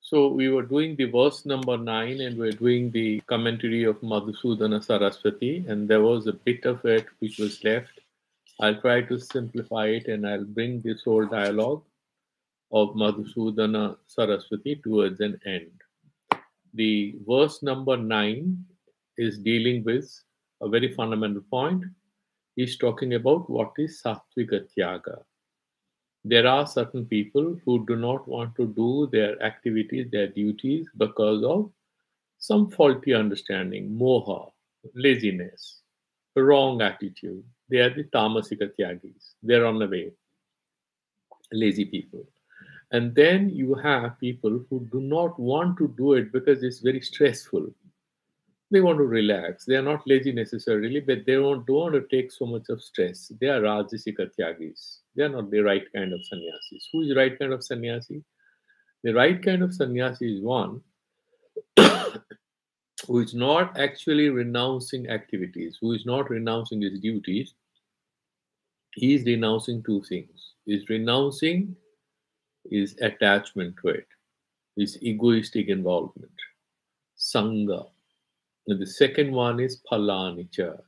So we were doing the verse number 9 and we're doing the commentary of Madhusudana Saraswati, and there was a bit of it which was left. I'll try to simplify it and I'll bring this whole dialogue of Madhusudana Saraswati towards an end. The verse number 9 is dealing with a very fundamental point. He's talking about what is Sattvika Tyaga. There are certain people who do not want to do their activities, their duties, because of some faulty understanding, moha, laziness, wrong attitude. They are the tamasika tyagis. They're on the way, lazy people. And then you have people who do not want to do it because it's very stressful. They want to relax. They are not lazy necessarily, but they don't want to take so much of stress. They are rajasika tyagis. They are not the right kind of sannyasis. Who is the right kind of sannyasi? The right kind of sannyasi is one who is not actually renouncing activities, who is not renouncing his duties. He is renouncing two things. He is renouncing his attachment to it, his egoistic involvement, sangha. And the second one is phalanicha.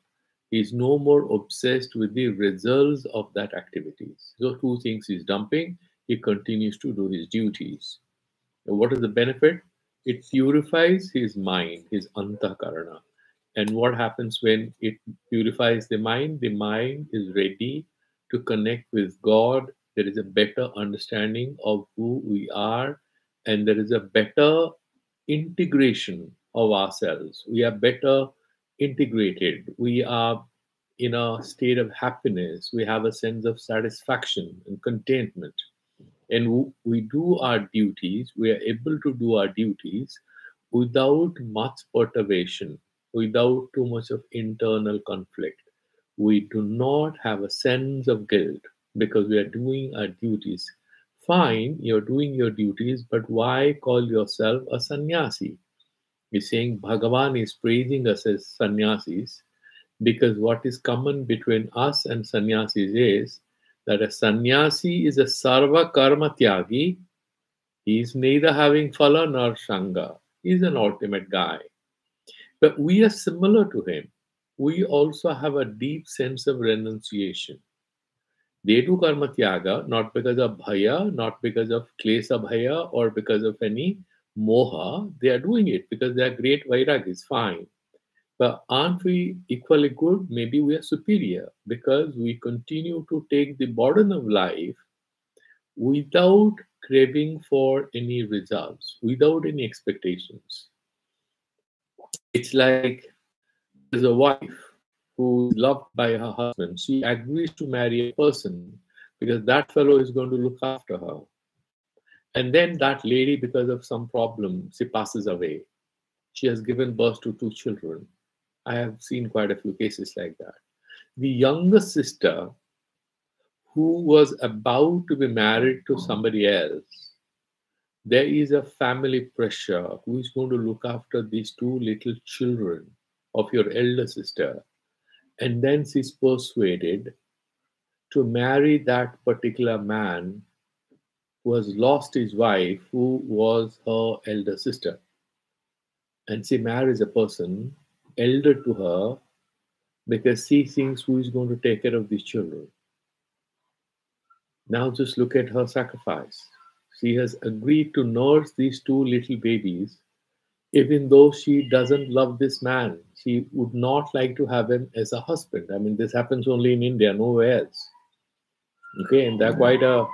He is no more obsessed with the results of that activities. So two things he's dumping. He continues to do his duties. And what is the benefit? It purifies his mind, his antakarana. And what happens when it purifies the mind? The mind is ready to connect with God. There is a better understanding of who we are, and there is a better integration of ourselves. We are better integrated. We are in a state of happiness. We have a sense of satisfaction and contentment. And we do our duties, we are able to do our duties without much perturbation, without too much of internal conflict. We do not have a sense of guilt because we are doing our duties. Fine, you're doing your duties, but why call yourself a sannyasi? He's saying Bhagavan is praising us as sannyasis because what is common between us and sannyasis is that a sannyasi is a sarva karma tyagi. He is neither having phala nor sangha. He is an ultimate guy. But we are similar to him. We also have a deep sense of renunciation. They do karma tyaga not because of bhaya, not because of klesa bhaya or because of any moha. They are doing it because they are great vairagis, fine. But aren't we equally good? Maybe we are superior because we continue to take the burden of life without craving for any results, without any expectations. It's like there's a wife who is loved by her husband. She agrees to marry a person because that fellow is going to look after her. And then that lady, because of some problem, she passes away. She has given birth to two children. I have seen quite a few cases like that. The younger sister, who was about to be married to somebody else, there is a family pressure. Who is going to look after these two little children of your elder sister? And then she's persuaded to marry that particular man who has lost his wife, who was her elder sister. And she marries a person elder to her because she thinks who is going to take care of these children. Now just look at her sacrifice. She has agreed to nurse these two little babies, even though she doesn't love this man. She would not like to have him as a husband. I mean, this happens only in India, nowhere else. Okay, and there are quite a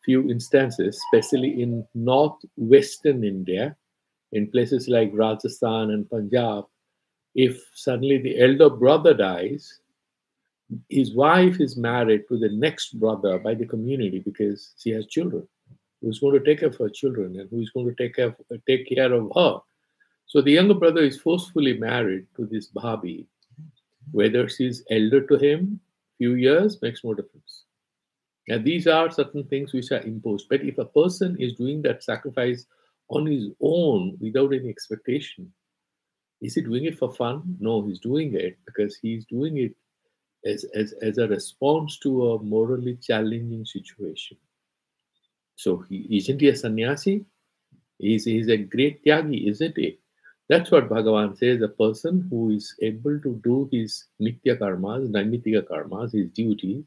few instances, especially in northwestern India, in places like Rajasthan and Punjab. If suddenly the elder brother dies, his wife is married to the next brother by the community because she has children. Who's going to take care of her children and who's going to take care of her? So the younger brother is forcefully married to this bhabi. Whether she's elder to him, few years makes no difference. Now these are certain things which are imposed. But if a person is doing that sacrifice on his own without any expectation, is he doing it for fun? No, he's doing it because he's doing it as a response to a morally challenging situation. So isn't he a sannyasi? He's a great tyagi, isn't he? That's what Bhagavan says. A person who is able to do his nitya karmas, naimittika karmas, his duties,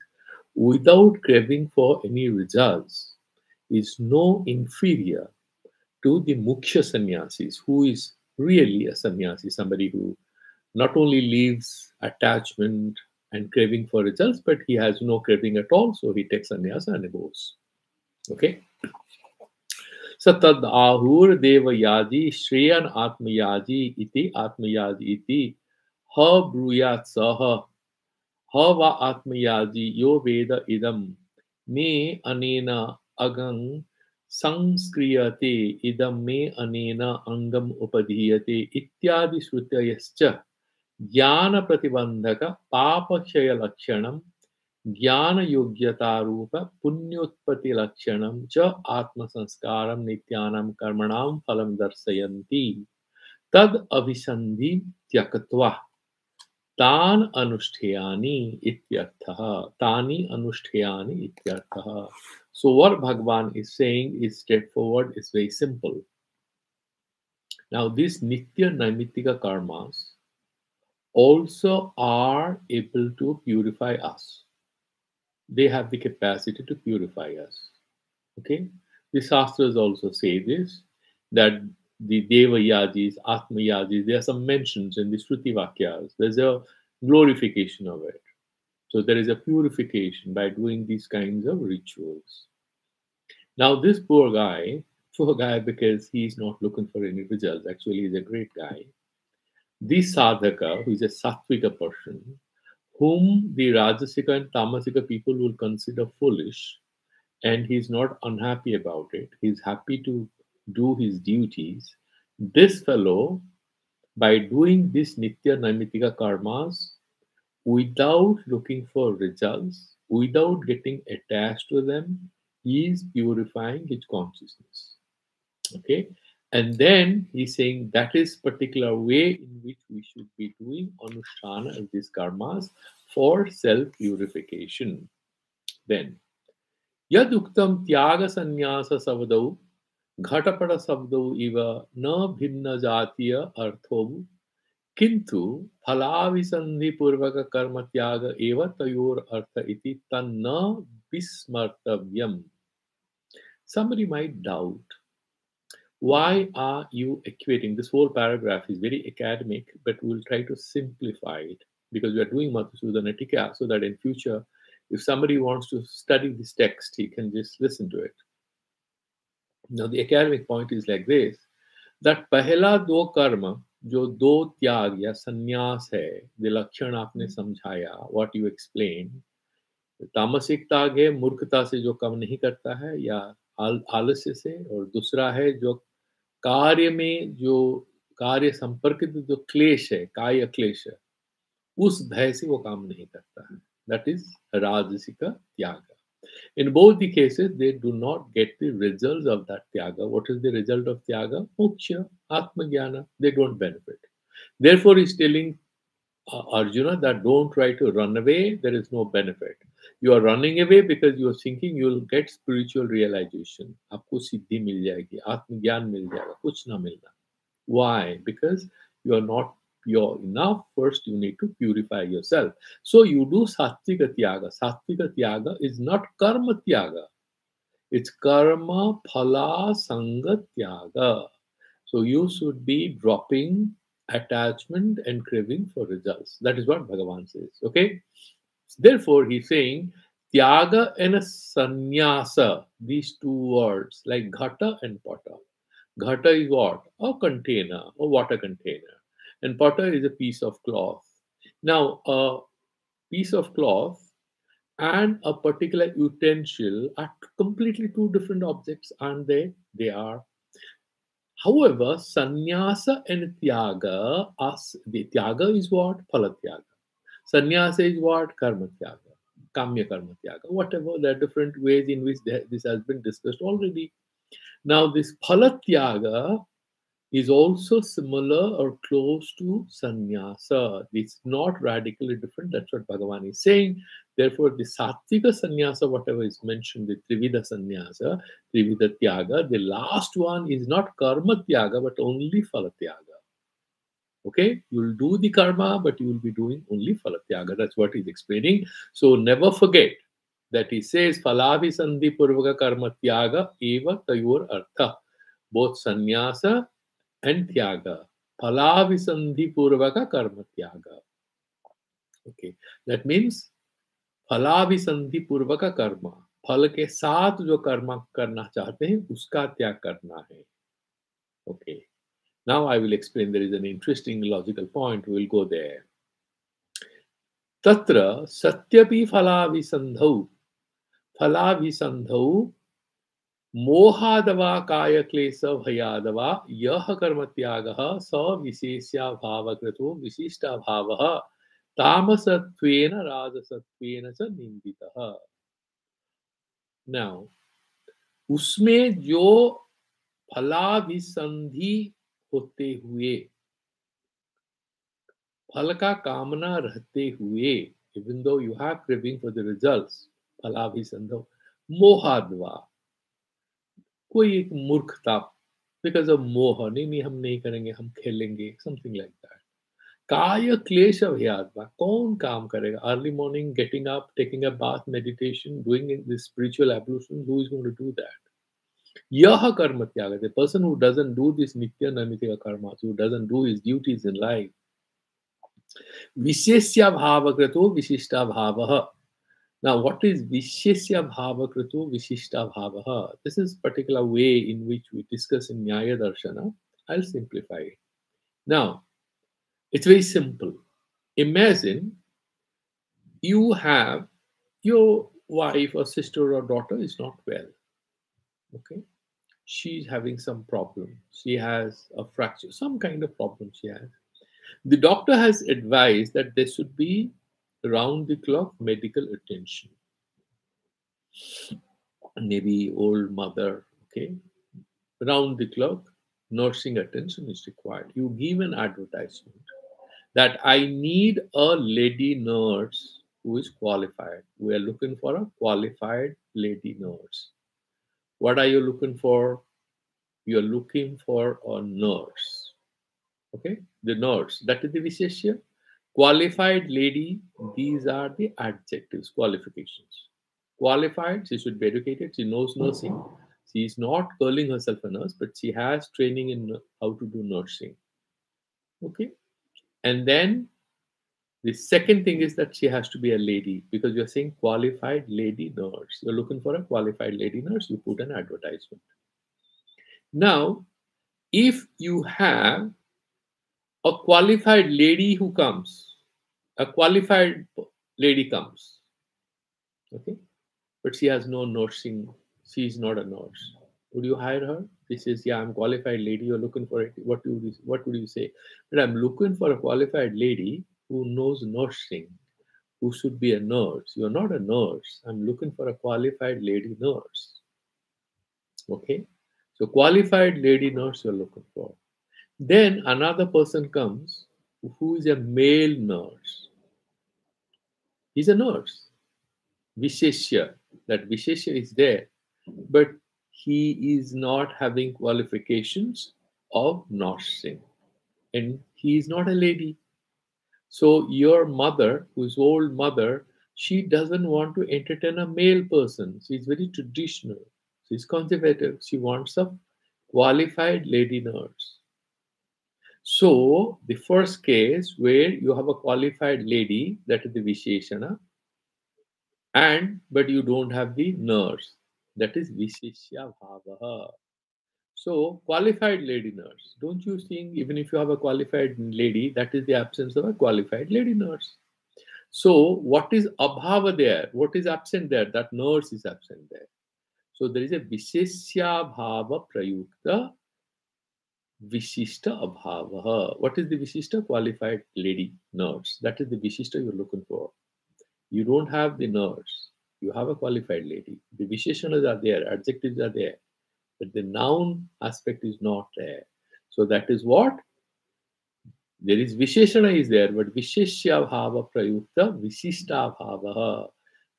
without craving for any results, is no inferior to the mukhya sannyasis, who is really a sannyasi, somebody who not only leaves attachment and craving for results, but he has no craving at all, so he takes sannyasa and goes. Okay? सतद आहुर देवयाजी Shreyan आत्मयाजी इति आत्मयाजी इति ह ब्रूयात् सह ह वा आत्मयाजी यो वेद इदम मे अनेन अगं संस्क्रियते इदम मे अनेन अंगम उपधीयते इत्यादि श्रुतयश्च ज्ञान प्रतिबंधक पापक्षय लक्षणम ज्ञान योग्यता रूप पुण्योत्पत्ति लक्षणम च आत्म संस्कारम नित्यानां कर्मणां फलं दर्शयन्ति तद अभिसंधि त्यक्त्वा तान अनुष्ठेयानि इत्यर्थः तानि अनुष्ठेयानि इत्यर्थः. So what Bhagavan is saying is straightforward, is very simple. Now these nitya naimittika karmas also are able to purify us. They have the capacity to purify us. Okay? The Shastras also say this, that the Deva Yajis, Atma Yajis, there are some mentions in the Shruti Vakyas. There's a glorification of it. So there is a purification by doing these kinds of rituals. Now this poor guy because he's not looking for any results, actually he's a great guy. This sadhaka, who is a sattvika person, whom the Rajasika and Tamasika people will consider foolish, and he's not unhappy about it. He's happy to do his duties. This fellow, by doing this Nitya Naimittika karmas, without looking for results, without getting attached to them, he is purifying his consciousness. Okay? And then he's saying that is particular way in which we should be doing anushtana of these karmas for self-purification. Then, yaduktam tyaga sannyasa savadau घटपट शब्दौ इव न भिन्न जातीय अर्थौ किंतु फलाभिसंधि पूर्वक कर्म त्याग एव तयोर अर्थ इति तन्न विस्मर्तव्यम. Somebody might doubt, why are you equating? This whole paragraph is very academic, but we'll try to simplify it because we are doing Madhusudana Tika, so that in future, if somebody wants to study this text, he can just listen to it. Now, the academic point is like this, that पहला दो कर्म जो दो त्याग या संन्यास है, the लक्षण आपने समझाया, what you explained, तामसिक त्याग है मूर्खता से जो काम नहीं करता है या आलस्य से, और दूसरा है जो कार्य में जो कार्य संपर्कित जो क्लेश है, काय क्लेश है, उस भय से वो काम नहीं करता है. That is राजसिक त्याग. In both the cases, they do not get the results of that tyaga. What is the result of tyaga? Moksha, Atma Jnana. They don't benefit. Therefore, he's telling Arjuna that don't try to run away. There is no benefit. You are running away because you are thinking you will get spiritual realization. आपको सिद्धि मिल जाएगी, आत्म ज्ञान मिल जाएगा, कुछ ना मिलना. Why? Because you are not pure enough. First, you need to purify yourself. So you do sattvika tyaga. Sattvika tyaga is not karma tyaga. It's karma phala sanga tyaga. So you should be dropping attachment and craving for results. That is what Bhagavan says. Okay? Therefore, he's saying tyaga and sannyasa, these two words, like ghata and pata. Ghata is what? A container, a water container. And pata is a piece of cloth. Now, a piece of cloth and a particular utensil are completely two different objects, aren't they? They are. However, sannyasa and tyaga, the tyaga is what? Phala tyaga. Sannyasa is what? Karma tyaga. Kamya karma tyaga. Whatever, there are different ways in which this has been discussed already. Now, this phala tyaga is also similar or close to sannyasa. It's not radically different. That's what Bhagavan is saying. Therefore, the sattvika sannyasa, whatever is mentioned, the trivida sannyasa, trivida tyaga, the last one is not karma tyaga, but only phala tyaga. Okay, you will do the karma, but you will be doing only phala tyaga. That's what he's explaining. So never forget that he says phalabhisandhi purvaka karma tyaga eva tayor artha. Both sannyasa and tyaga. Phalabhisandhi purvaka karma tyaga. Okay, that means फलाभिसंधि पूर्वक कर्म, फल के साथ जो कर्म करना चाहते हैं उसका त्याग करना है. Okay, now I will explain. There is an interesting logical point. We will go there. तत्र सत्यपि फलाभिसंधौ मोहादवा कायक्लेश भयादवा यह कर्म त्यागः स विशेष्याभावकृतो विशिष्टाभावः तामसत्वेन राजसत्वेन च निंदितः. Now, उसमें जो फलाभिसंधि होते हुए, फल का कामना रहते हुए, even though you have craving for the results, फलाभिसंधौ मोहाद्वा, कोई एक मूर्खता, because of मोह, नहीं हम नहीं करेंगे, हम खेलेंगे, something like that. काय क्लेश भयाद्वा, कौन काम करेगा? Early morning, getting up, taking a bath, meditation, doing this spiritual ablution, who is going to do that? Yaha karma tyaga, the person who doesn't do this nitya namitika karma, who doesn't do his duties in life. Visheshya bhavakrato vishishta bhavaha. Now, what is visheshya bhavakrato vishishta bhavaha? This is particular way in which we discuss in Nyaya Darshana. I'll simplify it. Now, it's very simple. Imagine you have your wife or sister or daughter is not well. Okay, she's having some problem. She has a fracture, some kind of problem she has. The doctor has advised that there should be round the clock medical attention. Maybe old mother, okay, round the clock nursing attention is required. You give an advertisement that I need a lady nurse who is qualified. We are looking for a qualified lady nurse. What are you looking for? You are looking for a nurse. Okay, the nurse, that is the Visheshya. Qualified lady, these are the adjectives, qualifications. Qualified, she should be educated, she knows nursing. She is not calling herself a nurse, but she has training in how to do nursing. Okay, and then the second thing is that she has to be a lady, because you're saying qualified lady nurse. You're looking for a qualified lady nurse, you put an advertisement. Now, if you have a qualified lady who comes, a qualified lady comes, okay, but she has no nursing, she is not a nurse. Would you hire her? This is, yeah, I'm a qualified lady, you're looking for it. What would you say? But I'm looking for a qualified lady who knows nursing, who should be a nurse. You're not a nurse. I'm looking for a qualified lady nurse. Okay? So qualified lady nurse you're looking for. Then another person comes who is a male nurse. He's a nurse. Visheshya. That Visheshya is there. But he is not having qualifications of nursing. And he is not a lady. So your mother, who's old mother, she doesn't want to entertain a male person. She's very traditional. She's conservative. She wants a qualified lady nurse. So the first case where you have a qualified lady, that is the Visheshana, but you don't have the nurse, that is Visheshya Bhavaha. So qualified lady nurse. Don't you think even if you have a qualified lady, that is the absence of a qualified lady nurse? So what is abhava there? What is absent there? That nurse is absent there. So there is a Visheshya Bhava Prayukta Vishishta Abhava. What is the Vishishta? Qualified lady nurse. That is the Vishishta you're looking for. You don't have the nurse. You have a qualified lady. The Visheshanas are there, adjectives are there, but the noun aspect is not there. So that is what there is. Visheshana is there, but Visheshya Bhava Prayukta Vishishta Bhava.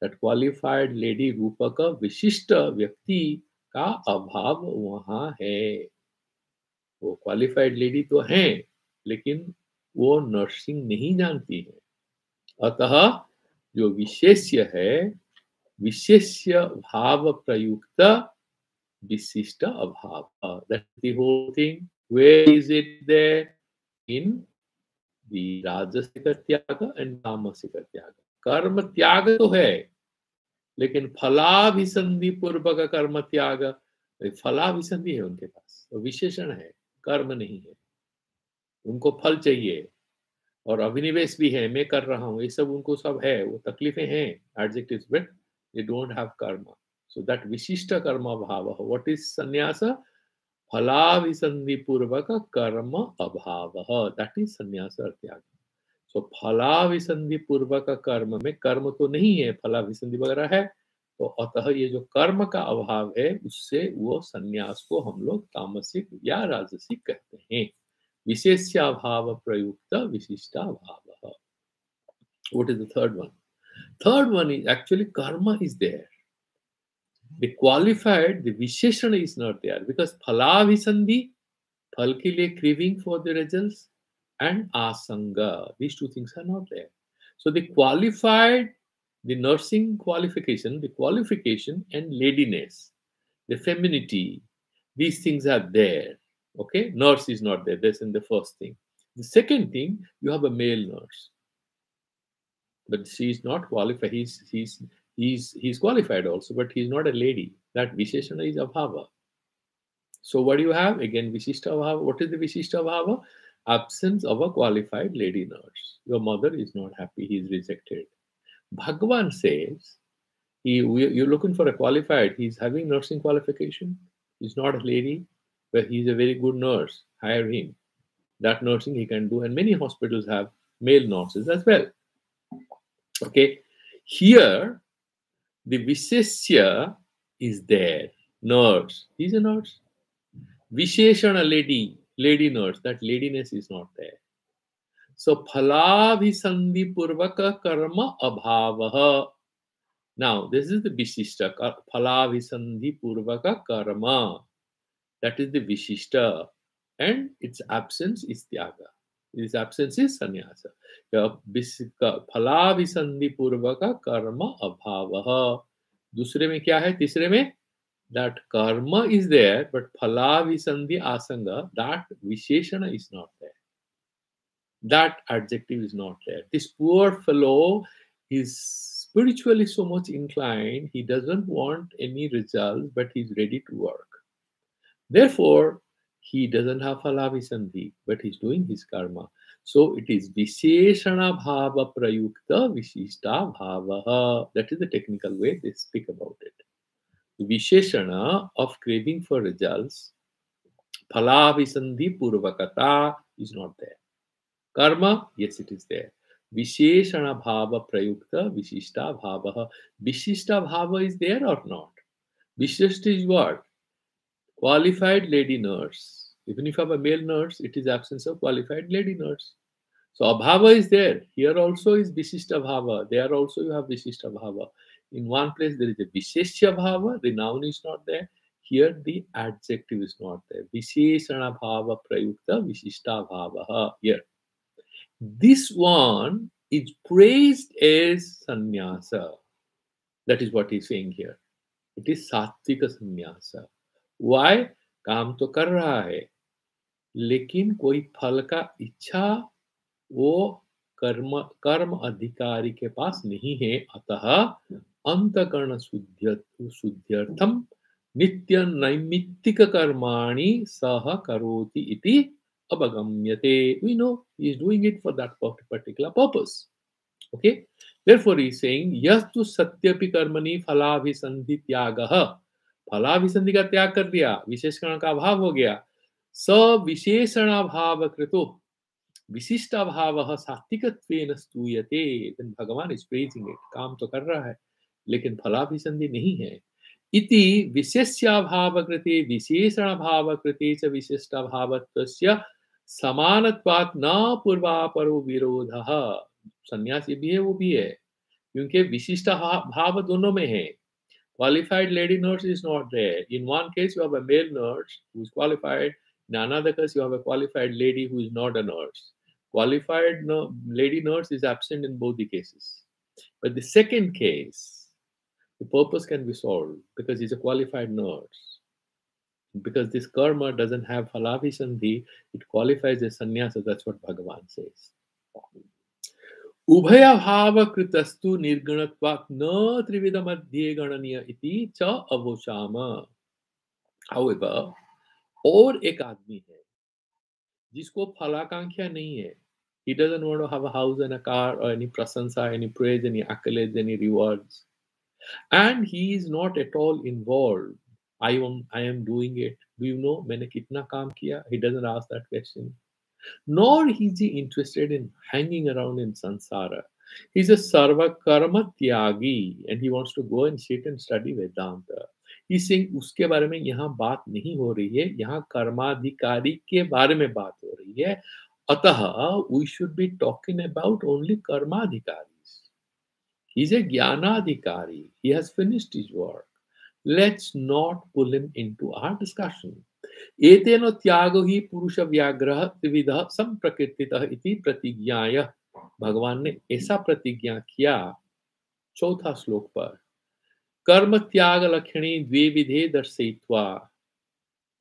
That qualified lady Rupaka Vishishta Vyakti का अभाव वहां है. वो qualified lady तो है, लेकिन वो nursing नहीं जानती है. अतः जो विशेष्य है, विशेष्य भाव प्रयुक्त विशिष्ट अभाव. That the whole thing. Where is it there? In the राजसिक त्याग एंड तामसिक त्याग. कर्म त्याग तो है, लेकिन फलाभिसंधि पूर्वक कर्म त्याग, फलाभिसंधि है उनके पास, तो विशेषण है, कर्म नहीं है. उनको फल चाहिए और अभिनिवेश भी है, मैं कर रहा हूँ, ये सब उनको सब है, वो तकलीफें हैं, adjectives, but they don't have karma. So that विशिष्ट कर्म भाव. व्हाट इज संन्यास? फलाभिसंधि पूर्वक कर्म अभाव. दैट इज संन्यास और त्याग. सो फलाभिसंधि पूर्वक कर्म में कर्म तो नहीं है, फलाभिसंधि वगैरह है, तो अतः ये जो कर्म का अभाव है, उससे वो संन्यास को हम लोग तामसिक या राजसिक कहते हैं. विशेष्याभाव प्रयुक्त विशिष्टाभाव. What is the third one? Third one is actually karma is there. The qualified, the visheshana is not there, because phalavhisandhi, phal ke liye craving for the results, and asanga, these two things are not there. So the qualified, the nursing qualification, the qualification and ladiness, the femininity, these things are there. Okay, nurse is not there. That's in the first thing. The second thing, you have a male nurse, but she is not qualified. He's qualified also, but he's not a lady. That visheshana is abhava. So what do you have? Again, vishishta abhava. What is the vishishta abhava? Absence of a qualified lady nurse. Your mother is not happy. He is rejected. Bhagavan says, you're looking for a qualified. He's having nursing qualification. He's not a lady, but he's a very good nurse. Hire him. That nursing he can do. And many hospitals have male nurses as well. Okay. Here, the Visheshya is there. Nurse. He's a nurse. Visheshana, lady nurse. That ladiness is not there. So, phalavhisandhi purvaka karma abhavaha. Now, this is the Vishishta. Phalavhisandhi purvaka karma. That is the Vishishta. And its absence is Tyaga. Its absence is Sannyasa. Phalavhisandhi purvaka karma abhavaha. दूसरे में क्या है? तीसरे में that karma is there, but phalavhisandhi asanga, that visheshana is not there. That adjective is not there. This poor fellow is spiritually so much inclined, he doesn't want any results, but he's ready to work. Therefore, he doesn't have phalavhisandhi, but he's doing his karma. So it is visheshana bhava prayukta vishishta bhavaha. That is the technical way they speak about it. The visheshana of craving for results, phalavhisandhi purvakata, is not there. Karma, yes, it is there. Visheshana bhava prayukta vishishta bhavaha. Vishishta bhava is there or not? Vishishta is what? Qualified lady nurse. Even if you have a male nurse, it is absence of qualified lady nurse. So abhava is there. Here also is vishishta bhava. There also you have vishishta bhava. In one place there is a visheshya bhava. The noun is not there. Here the adjective is not there. Visheshana bhava prayukta vishishta bhava. Here. This one is praised as sannyasa. That is what he's saying here. It is sattvika sannyasa. Why? काम तो कर रहा है, लेकिन कोई फल का इच्छा वो कर्म अधिकारी के पास नहीं है. अतः अंतकरण शुद्ध्यर्थम नित्य नैमित्तिक कर्माणि सह करोति इति abhagamyate. We know he is doing it for that particular purpose. Okay. Therefore, he is saying yastu satyapi karmani phalavhisandhi tyagah. फलाभिसंधि का त्याग कर दिया, विशेषण का अभाव हो गया. स विशेषणाभाव कृतो विशिष्टाभाव सात्विकत्वेन स्तूयते. देन भगवान इज प्रेजिंग इट. काम तो कर रहा है, लेकिन फलाभिसंधि नहीं है. इति विशेष्याभावकृते विशेषणाभावकृते च विशिष्टाभावत्वस्य समानत्वात् न पूर्वापरो विरोधः. सन्यासी भी है वो भी है, क्योंकि विशिष्ट भाव दोनों में है. Qualified lady nurse is not there. In one case, you have a male nurse who is qualified. In another case, you have a qualified lady who is not a nurse. Qualified lady nurse is absent in both the cases. But the second case, the purpose can be solved because he's a qualified nurse. Because this karma doesn't have halavi sandhi, it qualifies as sannyasa. That's what Bhagavan says. उभयभाव कृतस्तु निर्गुणत्वात् न त्रिविध मध्ये गणनीय इति च अवोचाम. However, और एक आदमी है जिसको फलाकांक्षा नहीं है. He doesn't want to have a house and a car or any prasansa, any praise, any accolades, any rewards. And he is not at all involved. I am doing it. Do you know मैंने कितना काम किया? He doesn't ask that question. Nor is he interested in hanging around in samsara. He's a sarva karma tyagi and he wants to go and sit and study Vedanta. He's saying उसके बारे में यहाँ बात नहीं हो रही है, यहाँ कर्माधिकारी के बारे में बात हो रही है. अतः we should be talking about only कर्माधिकारीs. He's a jnanadhikari. He has finished his work. Let's not pull him into our discussion. एतेन त्यागो ही पुरुष व्याग्रह त्रिविध संप्रकृतितः इति प्रतिज्ञाय. भगवान ने ऐसा प्रतिज्ञा किया चौथा श्लोक पर. कर्म त्याग लक्षणी द्वे विधे दर्शयित्वा.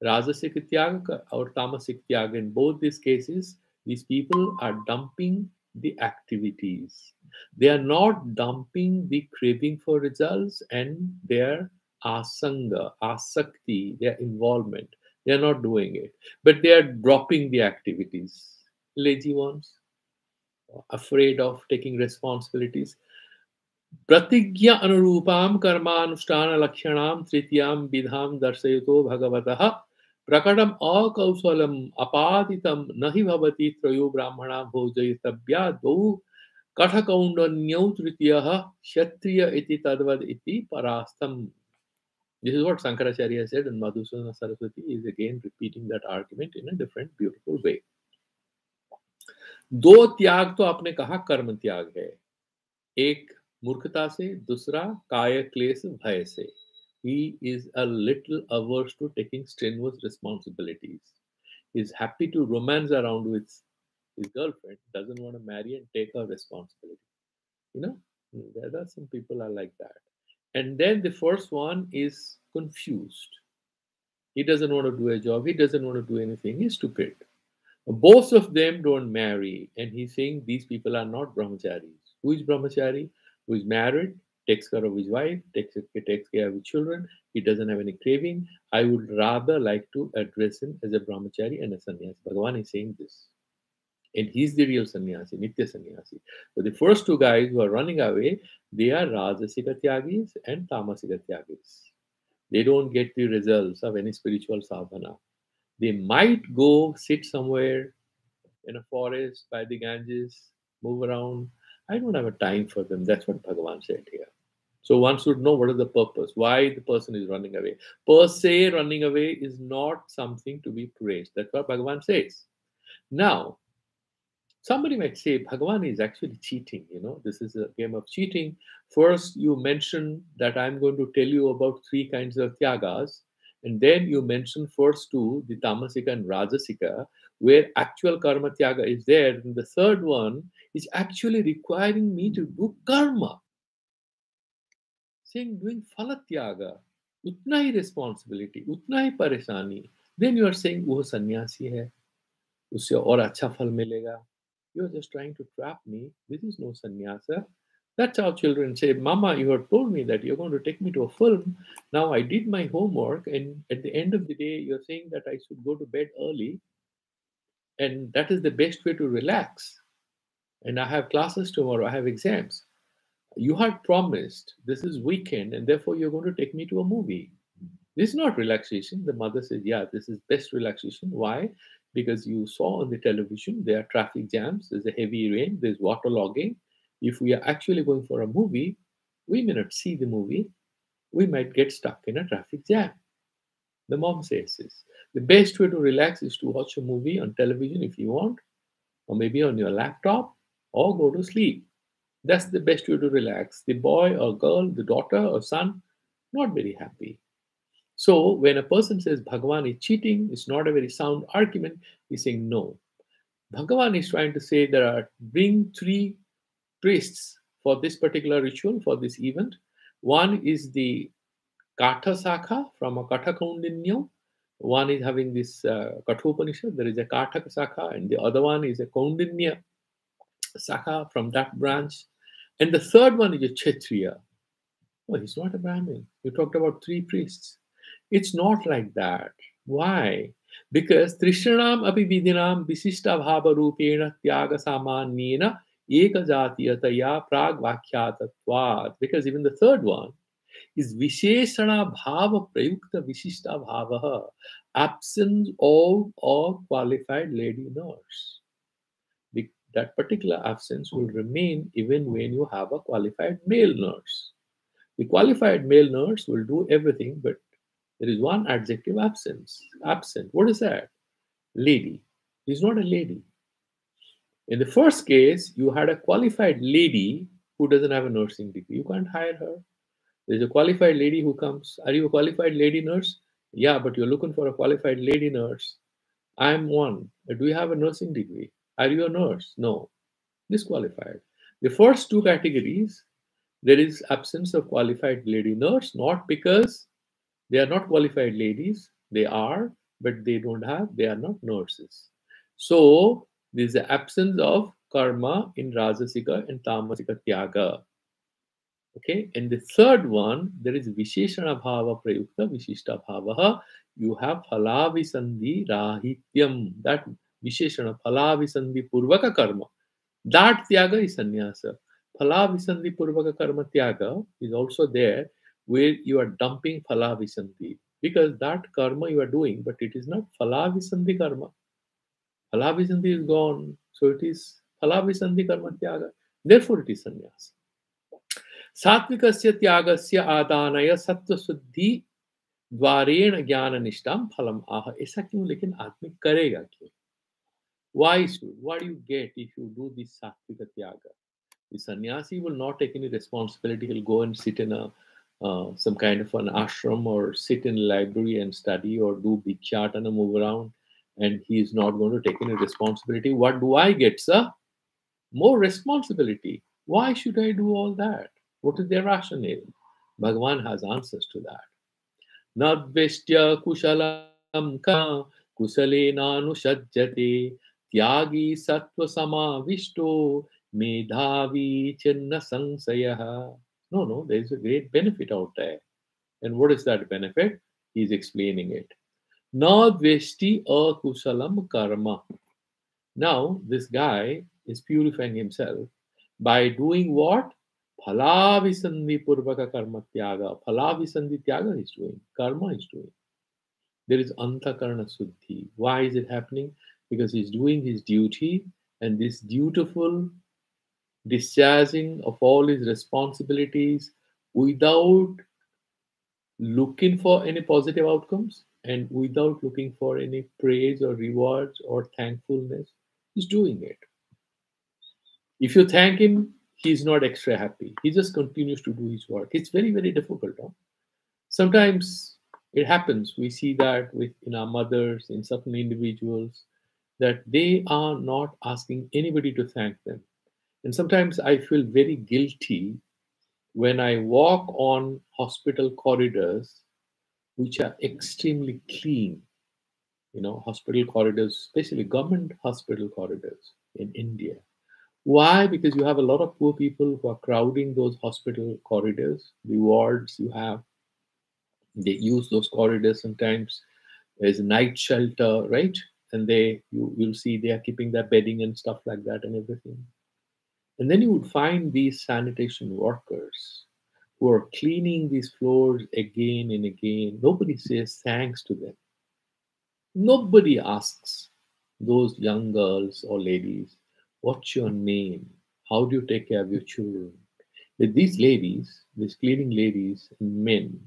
राजसिक त्याग और तामसिक त्याग. In both these cases, these people are dumping the activities. They are not dumping the craving for results and their asanga, asakti, their involvement. They are not doing it, but they are dropping the activities. Lazy ones, afraid of taking responsibilities. प्रतिज्ञा अनुरूपाम कर्मानुष्ठान लक्षणाम तृतीयाम विधाम दर्शयतो भगवतः प्रकटम अकौशलम अपादितम नहि भवति त्रयो ब्राह्मणा भोजयितव्या द्वौ कठकौंडन्यौ तृतीयः क्षत्रिय इति तद्वद इति परास्तम. This is what Shankaracharya said, and Madhusudana Saraswati is again repeating that argument in a different, beautiful way. दो त्याग तो आपने कहा कर्म त्याग है. एक मूर्खता से, दूसरा काय क्लेश भय से. He is a little averse to taking strenuous responsibilities. He is happy to romance around with his girlfriend, doesn't want to marry and take her responsibility. You know, there are some people are like that. And then the first one is confused. He doesn't want to do a job. He doesn't want to do anything. He's stupid. Both of them don't marry. And he's saying these people are not brahmacharis. Who is brahmachari? Who is married, takes care of his wife, takes care of his children. He doesn't have any craving. I would rather like to address him as a brahmachari and a sannyasi. Bhagavan is saying this. And he's the real sannyasi, Nitya sannyasi. So the first two guys who are running away, they are Rajasika Tyagis and Tamasika Tyagis. They don't get the results of any spiritual sadhana. They might go sit somewhere in a forest by the Ganges, move around. I don't have a time for them. That's what Bhagavan said here. So one should know what is the purpose, why the person is running away. Per se, running away is not something to be praised. That's what Bhagavan says. Now, somebody might say Bhagavan is actually cheating. This is a game of cheating. First, you mention that I'm going to tell you about three kinds of tyagas, and then you mention first two, the Tamasika and Rajasika, where actual karma tyaga is there. And the third one is actually requiring me to do karma. Saying doing phala tyaga, utna hi responsibility, utna hi pareshani. Then you are saying, वो सन्यासी है, उससे और अच्छा फल मिलेगा. You're just trying to trap me. This is no sannyasa. That's how children say, Mama, you have told me that you're going to take me to a film. Now I did my homework, and at the end of the day, you're saying that I should go to bed early, and that is the best way to relax. And I have classes tomorrow, I have exams. You had promised this is weekend, and therefore you're going to take me to a movie. This is not relaxation. The mother says, yeah, this is best relaxation. Why? Because you saw on the television there are traffic jams, there's a heavy rain, there's waterlogging. If we are actually going for a movie, we may not see the movie. we might get stuck in a traffic jam. The mom says this. The best way to relax is to watch a movie on television if you want, or maybe on your laptop, or go to sleep. That's the best way to relax. The boy or girl, the daughter or son, not very happy. So when a person says Bhagavan is cheating, it's not a very sound argument. He's saying no. Bhagavan is trying to say there are bring three priests for this particular ritual, for this event. One is the Katha Sakha from a Katha Kaundinya. One is having this Kathopanishad. There is a Katha Sakha, and the other one is a Kaundinya Sakha from that branch. And the third one is a Kshatriya. Oh, he's not a Brahmin. You talked about three priests. It's not like that. Why? Because Trishanam api vidinam visishta bhava rupena tyaga samanyena eka jatiyataya prag vakhyatatvat. Because even the third one is Visheshana Bhava Prayukta Vishishta Bhavaha, absence of a qualified lady nurse. That particular absence will remain even when you have a qualified male nurse. The qualified male nurse will do everything, but there is one adjective absence. Absent. What is that? Lady. She's not a lady. In the first case, you had a qualified lady who doesn't have a nursing degree. You can't hire her. There's a qualified lady who comes. Are you a qualified lady nurse? Yeah, but you're looking for a qualified lady nurse. I'm one. Do you have a nursing degree? Are you a nurse? No. Disqualified. The first two categories, there is absence of qualified lady nurse, not because they are not qualified ladies. They are, but they are not nurses. So there is the absence of karma in Rajasika and Tamasika Tyaga. Okay, and the third one, there is Visheshana Bhava Prayukta Vishishta Bhavaha. You have Phalavisandhi Rahityam. That Visheshana Phalavisandhi Purvaka Karma. That Tyaga is sannyasa. Phalavisandhi Purvaka Karma Tyaga is also there where you are dumping Phalavisandhi. Because that karma you are doing, but it is not Phalavisandhi Karma. Phalavisandhi is gone. So it is Phalavisandhi Karma Tyaga. Therefore it is sannyasa. सात्विकस्य त्यागस्य आदानय सत्वशुद्धि द्वारेण ज्ञान निष्ठाम फलम आह. ऐसा क्यों? लेकिन आदमी करेगा क्यों? Why should? What do you get if you do this satvika tyaga? The sannyasi will not take any responsibility. He'll go and sit in a some kind of an ashram or sit in a library and study or do bhikshatan and move around, and he is not going to take any responsibility. What do I get, sir? More responsibility. Why should I do all that? What is their rationale? Bhagavan has answers to that. Nadvestya kushalam ka kusale nanushajjate tyagi sattva samavishto medhavi chinna sangsayah. No, there is a great benefit out there. And what is that benefit? He is explaining it. Nadvesti akusalam karma. Now, this guy is purifying himself by doing what? Phalavisandhi purvaka karma tyaga. Phalavisandhi tyaga is doing. Karma is doing. There is antakarana suddhi. Why is it happening? Because he's doing his duty, and this dutiful discharging of all his responsibilities without looking for any positive outcomes and without looking for any praise or rewards or thankfulness. He's doing it. If you thank him, he's not extra happy. He just continues to do his work. It's very, very difficult. Huh? Sometimes it happens. We see that in our mothers, in certain individuals, that they are not asking anybody to thank them. And sometimes I feel very guilty when I walk on hospital corridors, which are extremely clean. Hospital corridors, especially government hospital corridors in India. Why? Because you have a lot of poor people who are crowding those hospital corridors, the wards you have. They use those corridors sometimes as a night shelter, right? And you'll see they are keeping their bedding and stuff like that and everything. And then you would find these sanitation workers who are cleaning these floors again and again. Nobody says thanks to them. Nobody asks those young girls or ladies, what's your name? How do you take care of your children? With these ladies, these cleaning ladies and men,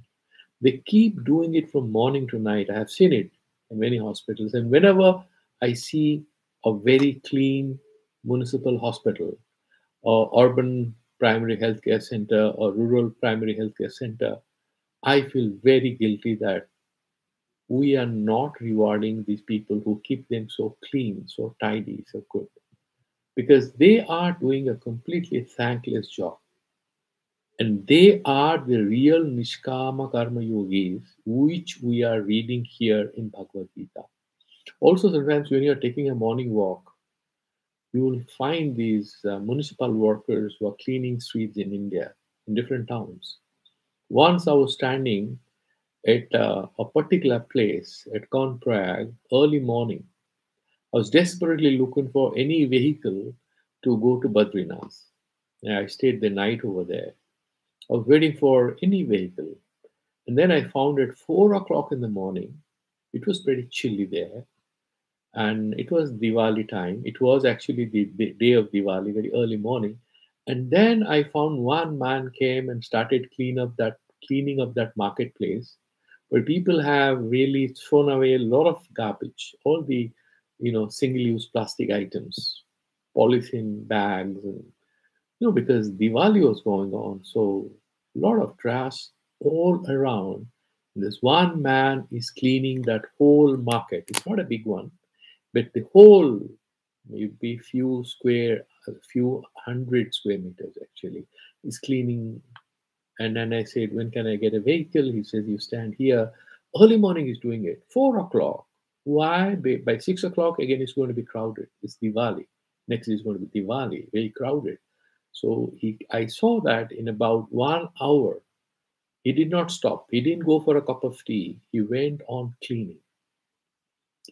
they keep doing it from morning to night. I have seen it in many hospitals. And whenever I see a very clean municipal hospital or urban primary healthcare center or rural primary healthcare center, I feel very guilty that we are not rewarding these people who keep them so clean, so tidy, so good. Because they are doing a completely thankless job. And they are the real Nishkama Karma Yogis, which we are reading here in Bhagavad Gita. Also, sometimes when you're taking a morning walk, you will find these municipal workers who are cleaning streets in India, in different towns. Once I was standing at a particular place at Konprag early morning. I was desperately looking for any vehicle to go to Badrinath. And I stayed the night over there. I was waiting for any vehicle. And then I found at 4 o'clock in the morning, it was pretty chilly there. And it was Diwali time. It was actually the day of Diwali, very early morning. And then I found one man came and started cleaning up that marketplace where people have really thrown away a lot of garbage, all the single-use plastic items, polythene bags, and because Diwali was going on, so a lot of trash all around. This one man is cleaning that whole market. It's not a big one, but the whole maybe a few hundred square meters actually is cleaning. And then I said, when can I get a vehicle? He says, you stand here. Early morning he's doing it. 4 o'clock. Why? By 6 o'clock again it's going to be crowded. It's Diwali. Next is going to be Diwali, very crowded. So I saw that in about 1 hour, he did not stop. He didn't go for a cup of tea. He went on cleaning.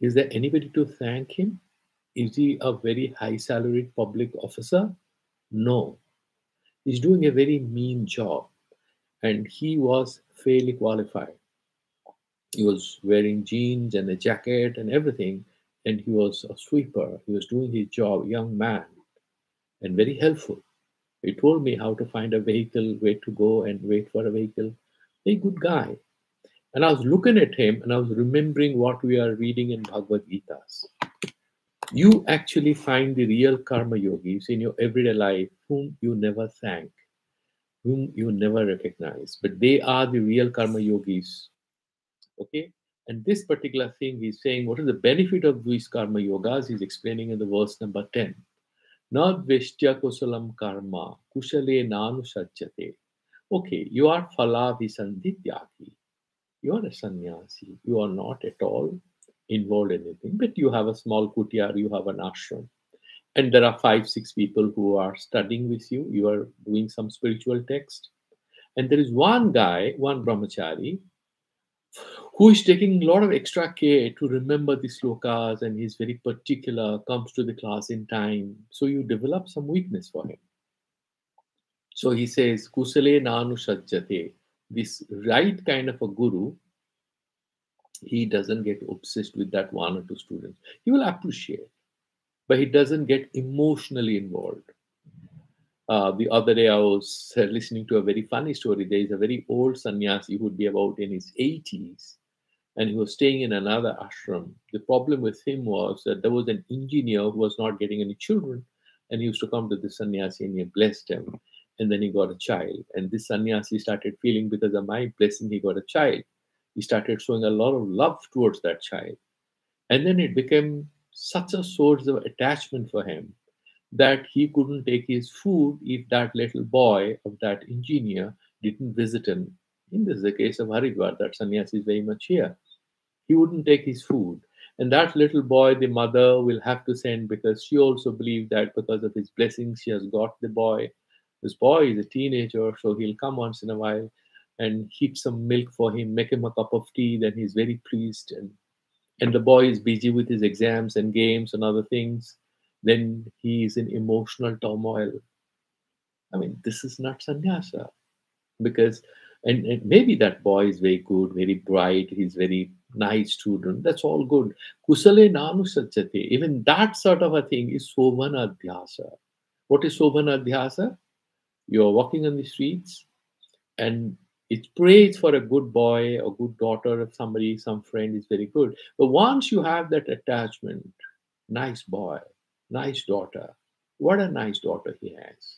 Is there anybody to thank him? Is he a very high salaried public officer? No. He's doing a very mean job. And he was fairly qualified. He was wearing jeans and a jacket and everything. And he was a sweeper. He was doing his job, young man, and very helpful. He told me how to find a vehicle, where to go and wait for a vehicle. A good guy. And I was looking at him and I was remembering what we are reading in Bhagavad Gita. You actually find the real karma yogis in your everyday life whom you never thank, whom you never recognize, but they are the real karma yogis. Okay? And this particular thing he's saying, what is the benefit of these karma yogas? He's explaining in the verse number 10. Nadveshtya kusalam karma, kushale nanu sajjate. Okay, you are phala visandhityaki. You are a sannyasi. You are not at all involved in anything, but you have a small kutyar, you have an ashram. And there are 5, 6 people who are studying with you. You are doing some spiritual text. And there is one guy, one brahmachari, who is taking a lot of extra care to remember the slokas and he's very particular, comes to the class in time. So you develop some weakness for him. So he says, Kusale nanu sajjate. This right kind of a guru, he doesn't get obsessed with that 1 or 2 students. He will appreciate, but he doesn't get emotionally involved. The other day, I was listening to a very funny story. There is a very old sannyasi who would be about in his 80s, and he was staying in another ashram. The problem with him was that there was an engineer who was not getting any children, and he used to come to the sannyasi and he blessed him, and then he got a child. And this sannyasi started feeling because of my blessing, he got a child. He started showing a lot of love towards that child. And then it became such a source of attachment for him that he couldn't take his food if that little boy of that engineer didn't visit him. In this is the case of Haridwar, that sannyasi is very much here. He wouldn't take his food. And that little boy, the mother will have to send because she also believed that because of his blessings, she has got the boy. This boy is a teenager, so he'll come once in a while and heat some milk for him, make him a cup of tea, then he's very pleased. And the boy is busy with his exams and games and other things. Then he is in emotional turmoil. I mean, this is not sannyasa because and maybe that boy is very good, very bright, he's very nice student, that's all good. Kusale nanu sajjate, even that sort of a thing is sovana adhyasa. What is sovana adhyasa? You're walking on the streets and it prays for a good boy or good daughter of somebody, some friend is very good. But once you have that attachment, nice boy, nice daughter, what a nice daughter he has.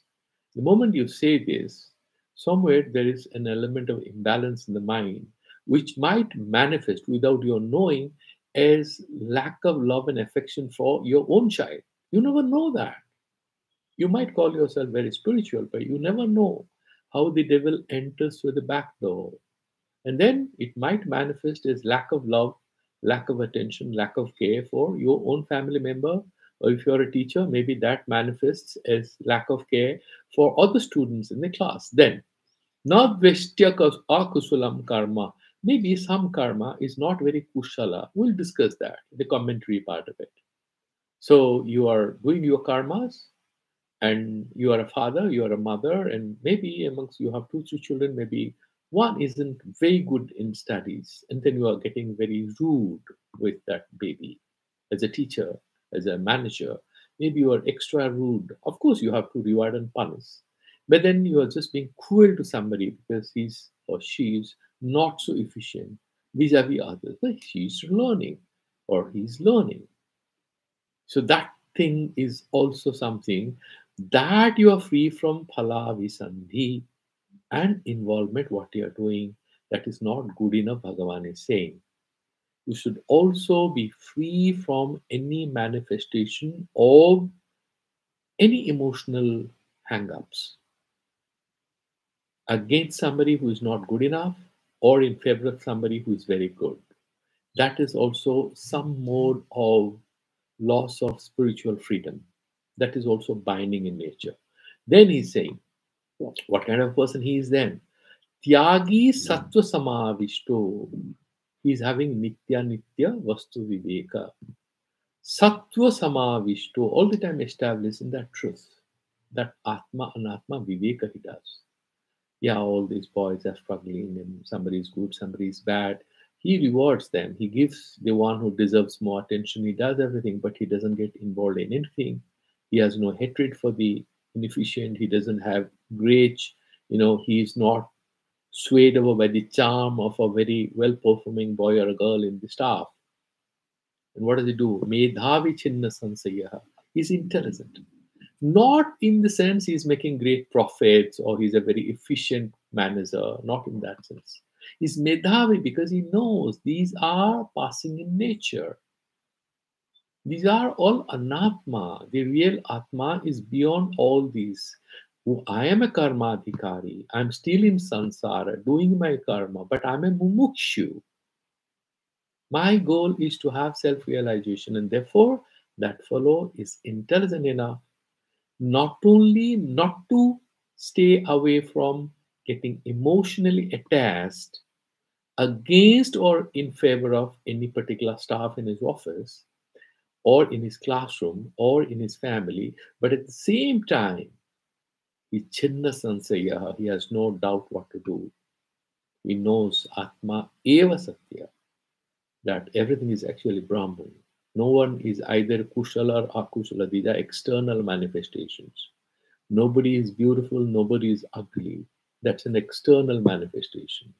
The moment you say this, somewhere there is an element of imbalance in the mind, which might manifest without your knowing as lack of love and affection for your own child. You never know that. You might call yourself very spiritual, but you never know how the devil enters through the back door. And then it might manifest as lack of love, lack of attention, lack of care for your own family member. Or if you're a teacher, maybe that manifests as lack of care for other students in the class. Then, not veshtya akusulam karma. Maybe some karma is not very kushala. We'll discuss that, the commentary part of it. So you are doing your karmas, and you are a father, you are a mother, and maybe amongst you have two, three children, maybe one isn't very good in studies, and then you are getting very rude with that baby. As a teacher, as a manager, maybe you are extra rude. Of course, you have to reward and punish, but then you are just being cruel to somebody because he's or she is not so efficient vis-a-vis others. But she's learning or he's learning, so that thing is also something that you are free from phala visandhi and involvement, what you are doing that is not good enough, Bhagavan is saying. You should also be free from any manifestation of any emotional hang-ups against somebody who is not good enough or in favor of somebody who is very good. That is also some mode of loss of spiritual freedom. That is also binding in nature. Then he's saying, what kind of person he is then? Tyagi sattva samavishto. He's having nitya nitya vastu viveka. Sattva samavishto, all the time established in that truth. That atma anatma viveka he does. Yeah, all these boys are struggling and somebody is good, somebody is bad. He rewards them. He gives the one who deserves more attention. He does everything, but he doesn't get involved in anything. He has no hatred for the inefficient. He doesn't have grudge. He is not swayed over by the charm of a very well performing boy or a girl in the staff. And what does he do? Medhavi chinna sansayaha. He's intelligent. Not in the sense he's making great profits or he's a very efficient manager, not in that sense. He's medhavi because he knows these are passing in nature. These are all anatma. The real atma is beyond all these. I am a karma adhikari. I'm still in sansara doing my karma, but I'm a mumukshu. My goal is to have self realization, and therefore, that fellow is intelligent enough not only not to stay away from getting emotionally attached against or in favor of any particular staff in his office or in his classroom or in his family, but at the same time, he chinna sansaya, he has no doubt what to do. He knows Atma eva satya, that everything is actually Brahman. No one is either kushala or akushala. These are external manifestations. Nobody is beautiful, nobody is ugly. That's an external manifestation.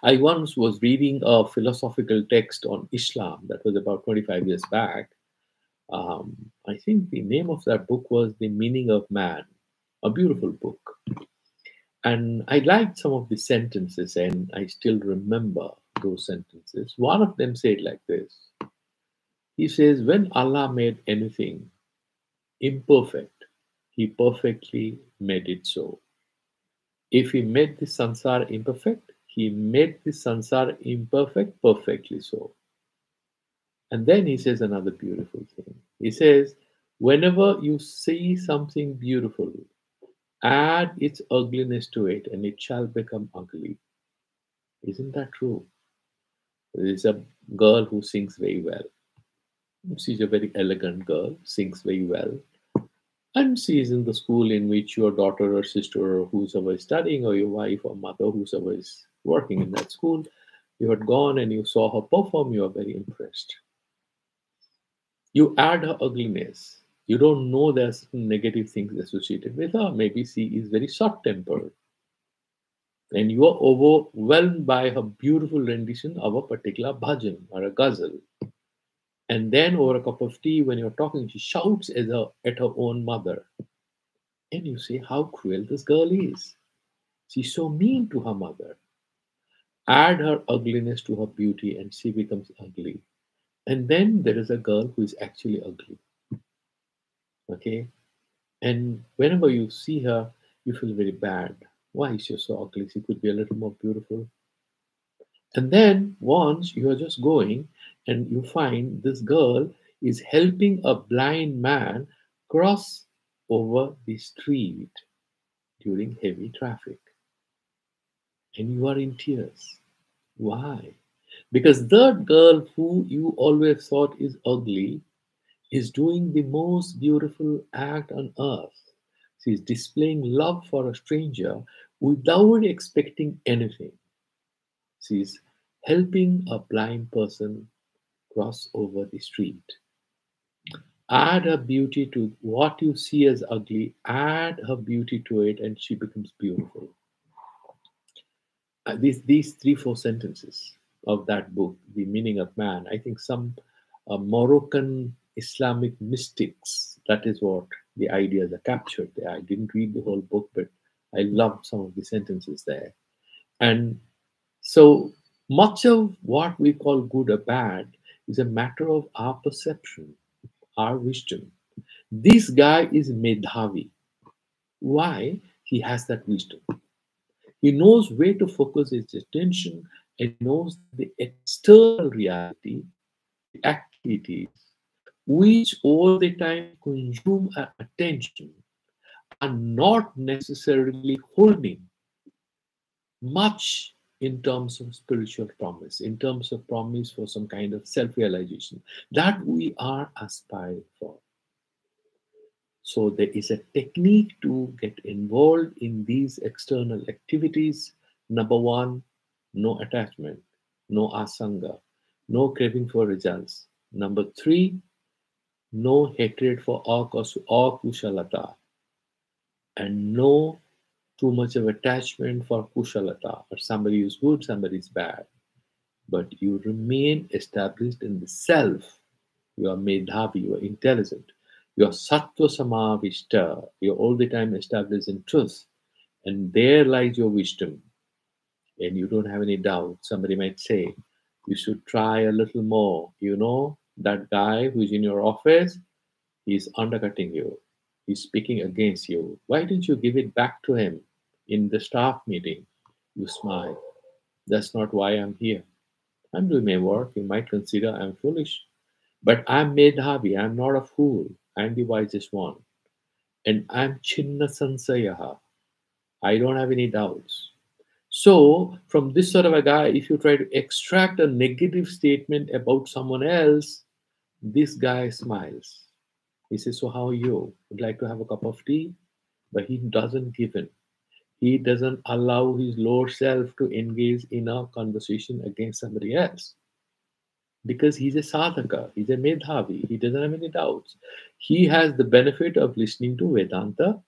I once was reading a philosophical text on Islam that was about 25 years back. I think the name of that book was The Meaning of Man, a beautiful book. And I liked some of the sentences, and I still remember those sentences. One of them said like this. He says, when Allah made anything imperfect, He perfectly made it so. If He made the sansar imperfect, He made the sansar imperfect perfectly so. And then he says another beautiful thing. He says, whenever you see something beautiful, add its ugliness to it, and it shall become ugly. Isn't that true? There is a girl who sings very well. She's a very elegant girl, sings very well. And she is in the school in which your daughter or sister or whosoever is studying, or your wife or mother, whosoever is working in that school, you had gone and you saw her perform, you are very impressed. You add her ugliness. You don't know there are certain negative things associated with her. Maybe she is very short tempered, and you are overwhelmed by her beautiful rendition of a particular bhajan or a ghazal. And then, over a cup of tea, when you're talking, she shouts at her own mother. And you say, how cruel this girl is. She's so mean to her mother. Add her ugliness to her beauty, and she becomes ugly. And then there is a girl who is actually ugly. Okay? And whenever you see her, you feel very bad. Why is she so ugly? She could be a little more beautiful. And then once you are just going and you find this girl is helping a blind man cross over the street during heavy traffic. And you are in tears. Why? Because that girl who you always thought is ugly is doing the most beautiful act on earth. She's displaying love for a stranger without expecting anything. She's helping a blind person cross over the street. Add her beauty to what you see as ugly, add her beauty to it, and she becomes beautiful. These three, four sentences of that book, The Meaning of Man, I think some Moroccan Islamic mystics, that is what the ideas are captured there. I didn't read the whole book, but I loved some of the sentences there. And so much of what we call good or bad is a matter of our perception, our wisdom. This guy is Medhavi. Why? He has that wisdom. He knows where to focus his attention and knows that the external reality, the activities, which all the time consume our attention, are not necessarily holding much in terms of spiritual promise, in terms of promise for some kind of self realization that we are aspiring for. So, there is a technique to get involved in these external activities. Number one, no attachment, no asanga, no craving for results. Number three, no hatred for akushalata, and no too much of attachment for kushalata, or somebody is good, somebody is bad. But you remain established in the self. You are medhavi, you are intelligent. You are sattva samavishta. You're all the time established in truth. And there lies your wisdom. And you don't have any doubt. Somebody might say, you should try a little more. You know, that guy who's in your office, he's undercutting you. He's speaking against you. Why didn't you give it back to him in the staff meeting? You smile. That's not why I'm here. I'm doing my work. You might consider I'm foolish. But I'm Medhavi. I'm not a fool. I'm the wisest one. And I'm Chinna Sansayaha. I don't have any doubts. So, from this sort of a guy, if you try to extract a negative statement about someone else, this guy smiles. He says, so how are you? Would like to have a cup of tea? But he doesn't give in. He doesn't allow his lower self to engage in a conversation against somebody else. Because he's a sadhaka, he's a medhavi, he doesn't have any doubts. He has the benefit of listening to Vedanta,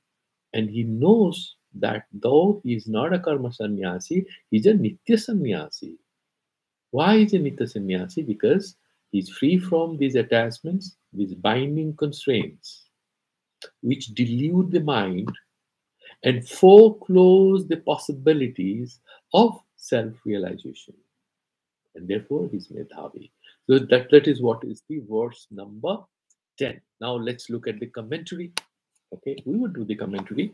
and he knows that though he is not a karma sannyasi, he's a nitya sannyasi. Why is he nitya sannyasi? Because he's free from these attachments, these binding constraints, which delude the mind and foreclose the possibilities of self realization. And therefore, he's Medhavi. So that is what is the verse number 10. Now let's look at the commentary. Okay, we will do the commentary.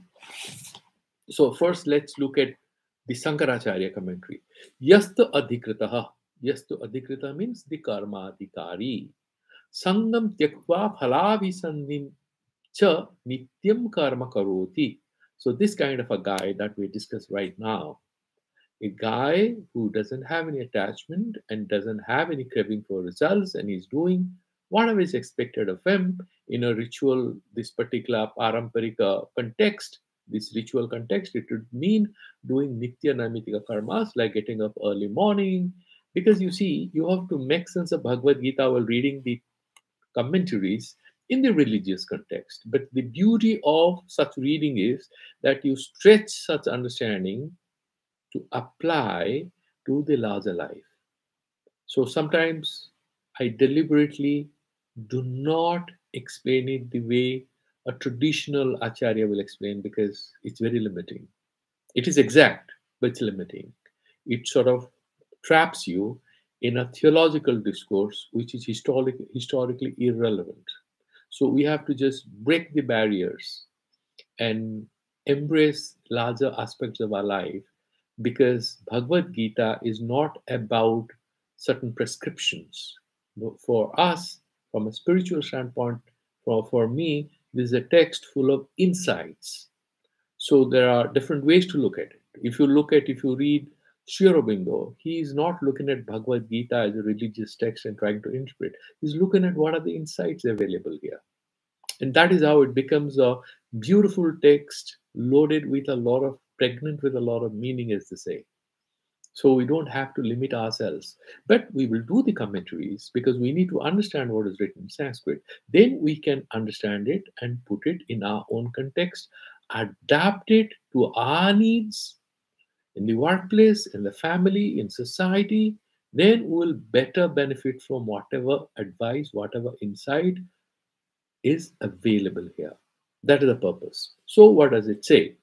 So first, let's look at the Sankaracharya commentary. Yasta adhikritaha. Yasta adhikrita means the karma adhikari. Sangam tyakva phalavisandim cha nityam karma karoti. So this kind of a guy that we discuss right now, a guy who doesn't have any attachment and doesn't have any craving for results, and he's doing whatever is expected of him in a ritual, this particular paramparika context, this ritual context, it would mean doing nitya namitika karmas like getting up early morning. Because you see, you have to make sense of Bhagavad Gita while reading the commentaries. in the religious context. But the beauty of such reading is that you stretch such understanding to apply to the larger life. So sometimes I deliberately do not explain it the way a traditional acharya will explain, because it's very limiting. It is exact, but it's limiting. It sort of traps you in a theological discourse which is historically irrelevant. So we have to just break the barriers and embrace larger aspects of our life, because Bhagavad Gita is not about certain prescriptions. For us, from a spiritual standpoint, for me, this is a text full of insights. So there are different ways to look at it. If you read Sri Aurobindo, he is not looking at Bhagavad Gita as a religious text and trying to interpret. He's looking at what are the insights available here. And that is how it becomes a beautiful text loaded with a lot of, pregnant with a lot of meaning, as they say. So we don't have to limit ourselves, but we will do the commentaries because we need to understand what is written in Sanskrit. Then we can understand it and put it in our own context, adapt it to our needs in the workplace, in the family, in society. Then we will better benefit from whatever advice, whatever insight is available here. That is the purpose. So, what does it say?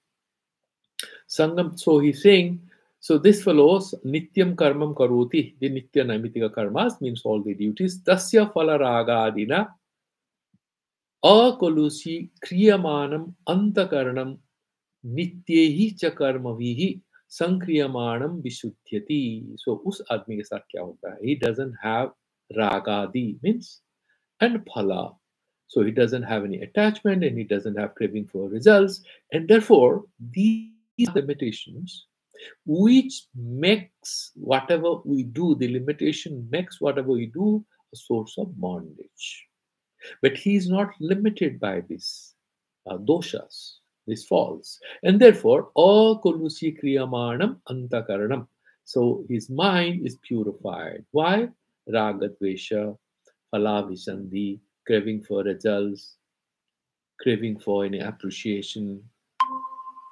Sangam, so he's saying, so this follows Nityam Karmam Karoti, the Nitya Naimitika Karmas means all the duties. Tasya Phala Ragadina Akolusi Kriyamanam Antakaranam Nityehi cha Karmavihi Sankriyamanam Vishuddhyati. So us आदमी के साथ क्या होता है? He doesn't have ragadi means and phala. So he doesn't have any attachment and he doesn't have craving for results, and therefore these are limitations which makes whatever we do, the limitation makes whatever we do a source of bondage. But he is not limited by these doshas, these faults, and therefore all kolusi kriyamanam antakaranam. So his mind is purified. Why? Ragadvesha, phala craving for results, craving for any appreciation,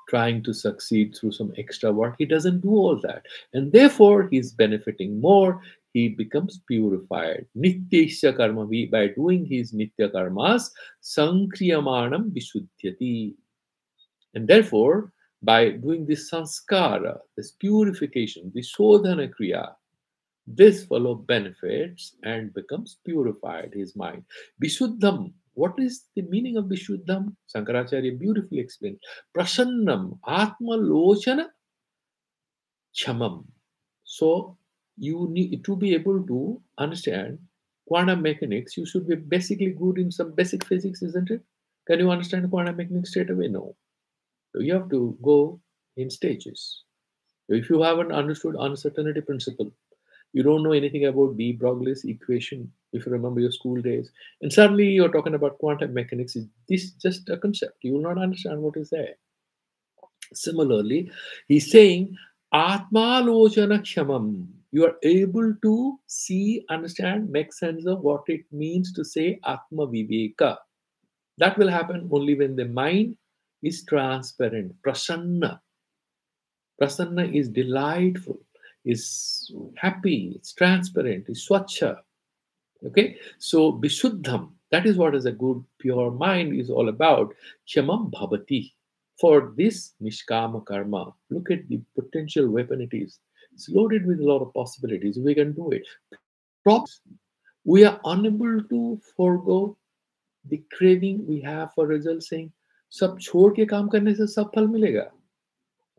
trying to succeed through some extra work. He doesn't do all that. And therefore, he's benefiting more. He becomes purified. Nityesya karma, by doing his nitya karmas, sankriyamanam vishuddhyati. And therefore, by doing this sanskara, this purification, this shodhana kriya, this fellow benefits and becomes purified, his mind. Vishuddham. What is the meaning of Vishuddham? Sankaracharya beautifully explained. Prasannam, Atma Lochana Chamam. So you need to be able to understand quantum mechanics. You should be basically good in some basic physics, isn't it? Can you understand quantum mechanics straight away? No. So you have to go in stages. If you haven't understood uncertainty principle, you don't know anything about de Broglie's equation, if you remember your school days, and suddenly you're talking about quantum mechanics. Is this just a concept? You will not understand what is there. Similarly, he's saying, Atma Lochana Kshamam. You are able to see, understand, make sense of what it means to say Atma Viveka. That will happen only when the mind is transparent. Prasanna. Prasanna is delightful, is happy, it's transparent, is swachha. Okay, so Vishuddham, that is what is a good, pure mind is all about. Kshamam bhavati. For this Nishkama karma, look at the potential weapon it is. It's loaded with a lot of possibilities. We can do it. Props. We are unable to forego the craving we have for results, saying, सब छोड़ के काम करने से सब फल मिलेगा.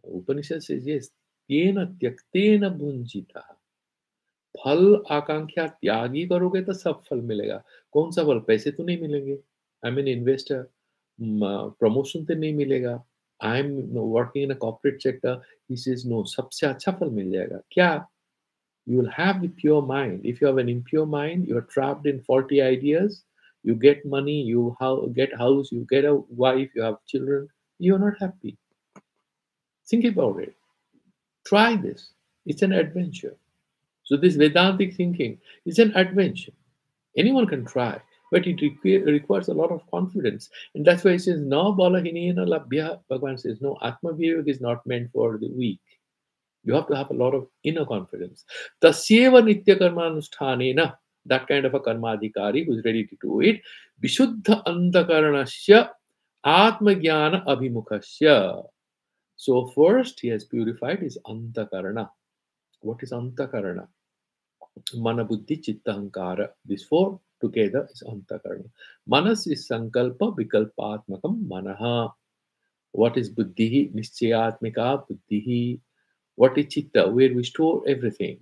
Upanishad says, yes, त्येन त्यक्तेन भुंजिता. फल आकांक्षा त्याग ही करोगे तो सब फल मिलेगा. कौन सा फल? पैसे तो नहीं मिलेंगे. आई मीन इन्वेस्टर, प्रमोशन तो नहीं मिलेगा. I am working in a corporate sector. He says no, सबसे अच्छा फल मिल जाएगा. क्या? You will have the pure mind. If you have an impure mind, you are trapped in faulty ideas. You get money, you get house, you get a wife, you have children. You are not happy. Think about it. Try this. It's an adventure. So this Vedantic thinking is an adventure. Anyone can try. But it requires a lot of confidence. And that's why he says, no balahinena labhya. Bhagavan says, no, Atma Vivek is not meant for the weak. You have to have a lot of inner confidence. Tasyeva nitya karmanushthanena, that kind of a karmadhikari who is ready to do it. Vishuddha antakaranasya atma jnana abhimukhasya. So first he has purified his antakarana. What is antakarana? Mana buddhi chitta ahankara. These four together is antakarana. Manas is sankalpa vikalpatmakam manaha. What is buddhi? Nischayatmika buddhi. What is chitta? Where we store everything.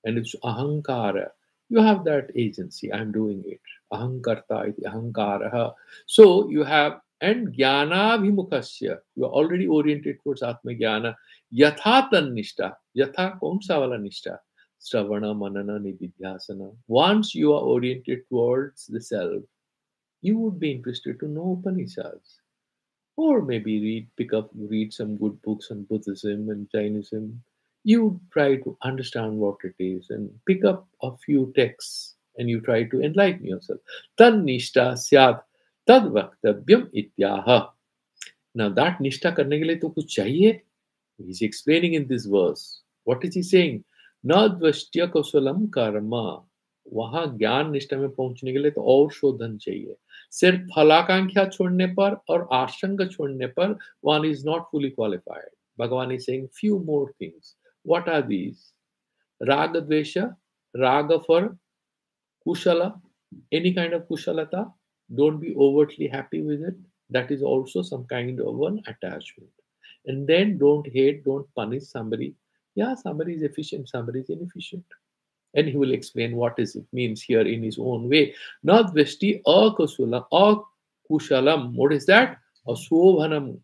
And it's ahankara. You have that agency. I'm doing it. Ahankarta iti ahankaraha. So you have, and jnana bhimukhasya. You are already oriented towards atma jnana. Yatha tannishta. Yatha kaun sa wala nishta? Stravana, manana, nididhyasana. Once you are oriented towards the self, you would be interested to know Upanishads. Or maybe read some good books on Buddhism and Jainism. You try to understand what it is and pick up a few texts and you try to enlighten yourself. Tan nishta syat tad vaktavyam ityaha. Now that nishta karne ke liye to kuch chahiye. He's explaining in this verse. What is he saying? Nadvashtya kausalam karma. वहां ज्ञान निष्ठा में पहुंचने के लिए तो और शोधन चाहिए. सिर्फ फलाकांक्षा छोड़ने पर और आशंका छोड़ने पर one is not fully qualified. Bhagavan is saying few more things. What are these? Raga dvesha, raga for kushala, any kind of kushalata. Don't be overtly happy with it. That is also some kind of an attachment. And then don't hate, don't punish somebody. Yeah, somebody is efficient, somebody is inefficient. And he will explain what is it means here in his own way. Not vesti akushalam. What is that? Asovhanam.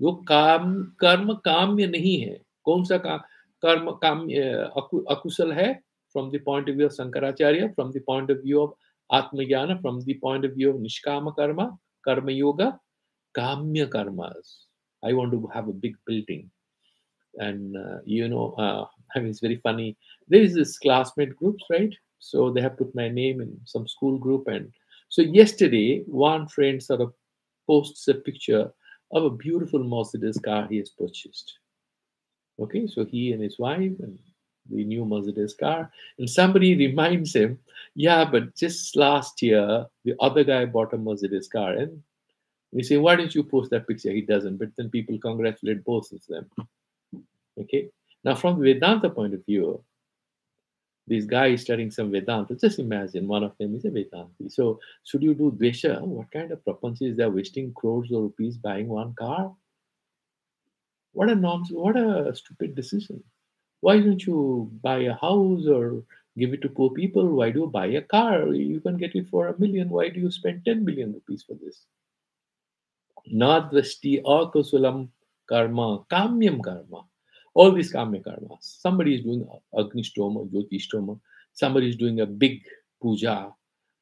जो कर्म काम्य नहीं है. कौन सा कर्म काम्य अकुशल है? From the point of view of Sankaracharya, from the point of view of Atmajnana, from the point of view of Nishkama karma, karma yoga, kamya karmas. I want to have a big building. And I mean, it's very funny. There is this classmate groups, right? So they have put my name in some school group. And so yesterday, one friend sort of posts a picture of a beautiful Mercedes car he has purchased. Okay, so he and his wife and the new Mercedes car. And somebody reminds him, yeah, but just last year, the other guy bought a Mercedes car. And we say, why didn't you post that picture? He doesn't. But then people congratulate both of them. Okay. Now, from the Vedanta point of view, this guy is studying some Vedanta. Just imagine one of them is a Vedanti. So, should you do Dvesha? What kind of prapancha is there wasting crores of rupees buying one car? What a nonsense, what a stupid decision. Why don't you buy a house or give it to poor people? Why do you buy a car? You can get it for 1 million. Why do you spend 10 billion rupees for this? Nadvasti akusulam karma, kamyam karma. All these kamya karmas. Somebody is doing Agnishtoma, Jyotishtoma. Somebody is doing a big puja,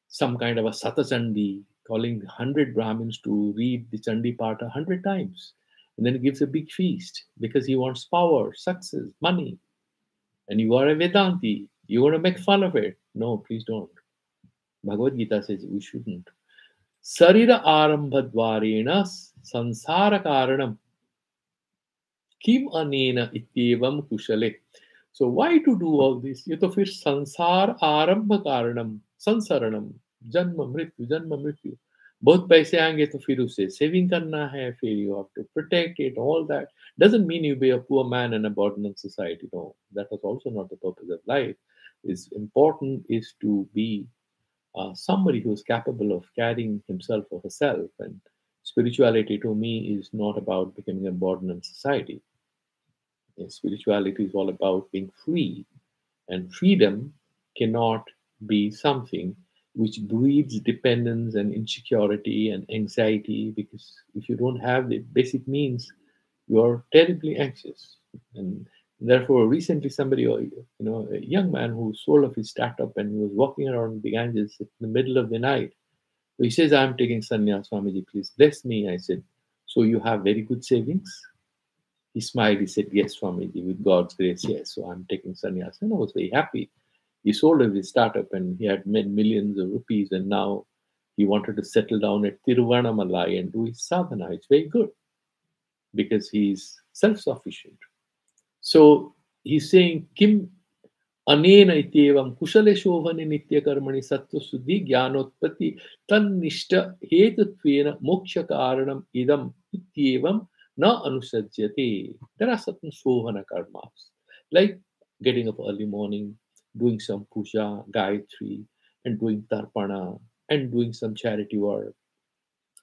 some kind of a Satachandi, calling 100 Brahmins to read the Chandi part 100 times. And then he gives a big feast because he wants power, success, money. And you are a Vedanti. You want to make fun of it. No, please don't. Bhagavad Gita says we shouldn't. Sarira arambhadvarena sansara karanam kim anena ityevam kushale. So why to do all this? ये तो फिर संसार आरंभ कारणम संसरणम जन्म मृत्यु बहुत पैसे आएंगे तो फिर उसे सेविंग करना है फिर you have to protect it all that doesn't mean you be a poor man in a modern society. No, that was also not the purpose of life. Is important is to be somebody who is capable of carrying himself or herself, and spirituality to me is not about becoming a modern society. Spirituality is all about being free, and freedom cannot be something which breeds dependence and insecurity and anxiety, because if you don't have the basic means, you are terribly anxious. And therefore, recently somebody, a young man who sold off his startup and he was walking around the Ganges in the middle of the night. So he says, I'm taking sannyas, Swamiji, please bless me. I said, so you have very good savings? He smiled. He said, yes, Swamiji, with God's grace, yes. So I'm taking sannyas. And I was very happy. He sold his startup and he had made millions of rupees, and now he wanted to settle down at Tiruvannamalai and do his sadhana. It's very good because he's self-sufficient. So he's saying, Kim अनेन इत्येवं कुशले शोभने नित्यकर्मणि सत्त्वशुद्धि ज्ञानोत्पत्ति तन्निष्ठ हेतुत्वेन मोक्ष कारणम इदम इत्येवं न अनुसज्यते. There are certain Shobhan karmas like getting up early morning, doing some puja, gayatri, and doing tarpana, and doing some charity work,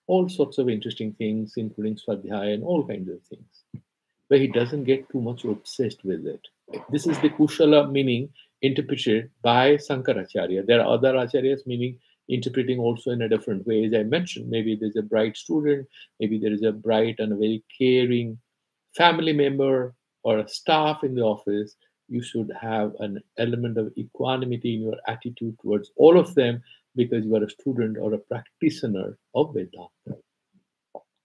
all sorts of interesting things, including swadhyaya and all kinds of things, where he doesn't get too much obsessed with it. This is the kushala meaning interpreted by Sankaracharya. There are other acharyas meaning interpreting also in a different way. As I mentioned, maybe there's a bright student, maybe there is a bright and a very caring family member or a staff in the office. You should have an element of equanimity in your attitude towards all of them because you are a student or a practitioner of Vedanta.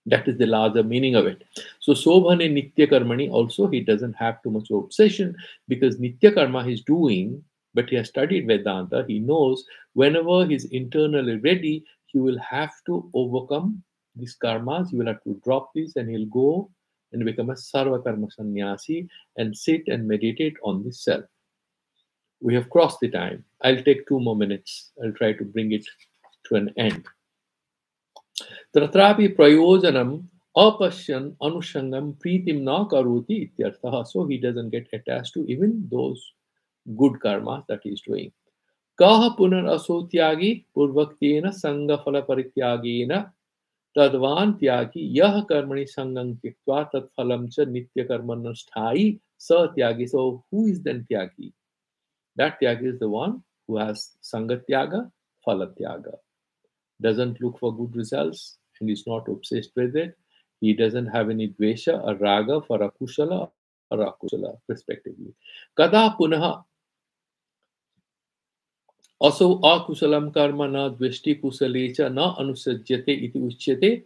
That is the larger meaning of it. So Sobhane Nitya Karmani also he doesn't have too much obsession because Nitya Karma he's doing, but he has studied Vedanta. He knows whenever he's internally ready, he will have to overcome these karmas. He will have to drop these and he'll go and become a Sarva Karma Sannyasi and sit and meditate on the self. We have crossed the time. I'll take 2 more minutes. I'll try to bring it to an end. तत्रापि प्रयोजनम अपश्यन अनुषंगम प्रीतिम न करोति इत्यर्थः. So he doesn't get attached to even those good karmas that he is doing. कः पुनरसो त्यागी पूर्वक्तेन संग फल परित्यागेन तद्वान त्यागी यह कर्मणि संगं त्यक्त्वा तत्फलं च नित्य कर्मनुष्ठायी स त्यागी. So who is then tyagi? That tyagi is the one who has sangatyaga, falatyaga. Doesn't look for good results and is not obsessed with it. He doesn't have any dvesha or raga for akushala or akushala, respectively. Kada punaha also akusalam karma na dveshti kusalecha na anusajyate iti uchyate.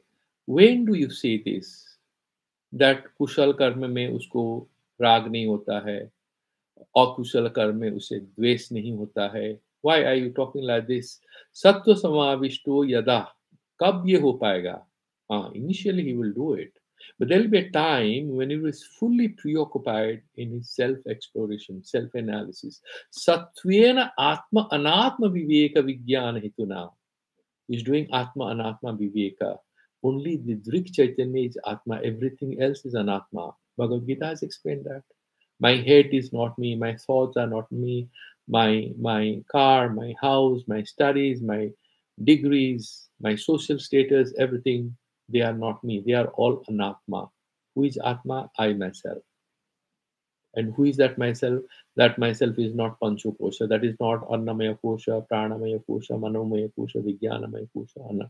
When do you say this? That kushal karma में उसको राग नहीं होता है, अकुशल कर्म में उसे द्वेष नहीं होता है. Why are you talking like this? सत्व समाविष्टो यदा, कब ये हो पाएगा? Initially he will do it, but there will be a time when he is fully preoccupied in his self-exploration, self-analysis. Satvena atma anatma viveka vijnana hituna. He is doing atma anatma viveka. Only the Drik Chaitanya is atma, everything else is anatma. Bhagavad Gita has explained that. My head is not me, my thoughts are not me, my car, my house, my studies, my degrees, my social status, everything, they are not me. They are all anatma. Who is atma? I myself. And who is that myself? That myself is not panchokosha. That is not annamaya kosha, pranamaya kosha, manomaya kosha, vijnanamaya kosha,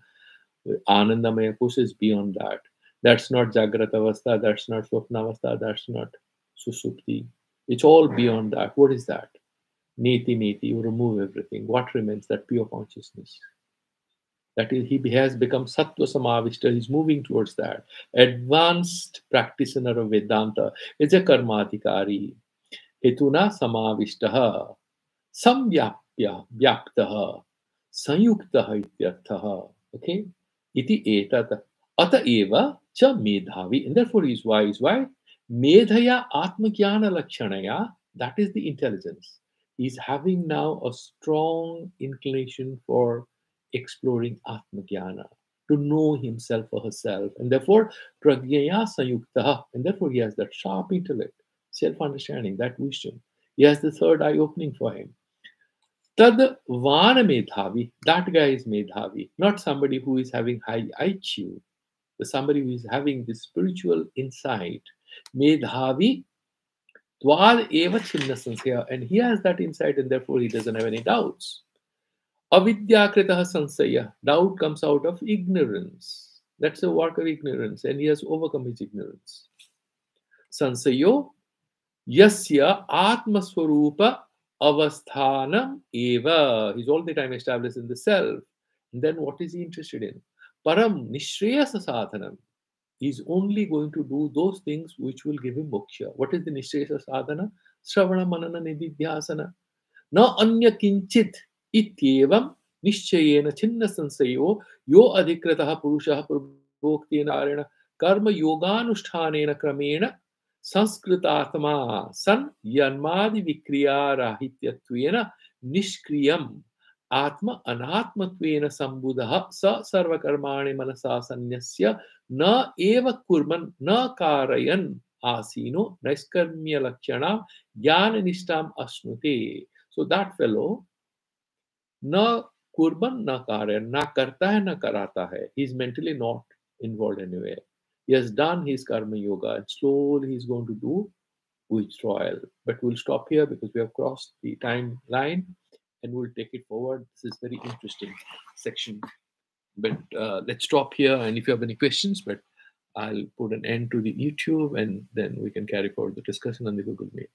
anandamaya kosha is beyond that. That's not jagrata avastha, that's not swapna avastha, that's not susupti. It's all beyond that. What is that? Neti neti, you remove everything. What remains? That pure consciousness. That is, he has become sattva samavishta. He's moving towards that. Advanced practitioner of Vedanta is a karmadhikari. Hetuna samavishtaha, samvyapya, vyaptaha, sanyuktaha ityarthaha. Okay? Iti etat. Ata eva cha medhavi. And therefore he is wise. Why? Medhaya atmagyana lakshanaya. That is the intelligence. He's having now a strong inclination for exploring Atmagyana, to know himself or herself, and therefore Pragyaya Sanyukta, and therefore he has that sharp intellect, self-understanding, that wisdom. He has the third eye opening for him. Tad Vana Medhavi, that guy is Medhavi, not somebody who is having high IQ, but somebody who is having this spiritual insight. Medhavi Tvad eva chinna sansaya, and he has that insight, and therefore he doesn't have any doubts. Avidyakritaha sansaya. Doubt comes out of ignorance. That's a work of ignorance, and he has overcome his ignorance. Sansayo yasya atmaswarupa avasthanam eva. He's all the time established in the self. And then what is he interested in? Param nishreyasa sadhanam. He's only going to do those things which will give him moksha. What is the nishreyasa sadhana? Shravana manana nididhyasana. न अन्य किंचित इत्येवं निश्चयेन छिन्न संशयो यो अधिकृतः पुरुषः पूर्वोक्तेन Arena कर्म योगानुष्ठानेन क्रमेण संस्कृतात्मा सन् यन्मादि विक्रिया राहित्यत्वेन निष्क्रियम् आत्म अनात्मत्वेन संबुधः स सर्वकर्माणि मनसा सन्न्यस्य न एव कुर्वन् न कारयन् आसीनो नैष्कर्म्य लक्षणां ज्ञाननिष्ठाम् अश्नुते. So that fellow न कुर्बन न कारयन, ना करता है ना कराता है. He is mentally not involved anywhere. He has done his karma yoga and slowly he is going to do withdrawal. But we'll stop here because we have crossed the timeline and we'll take it forward. This is very interesting section. But let's stop here. And if you have any questions, but I'll put an end to the YouTube and then we can carry forward the discussion on the Google Meet.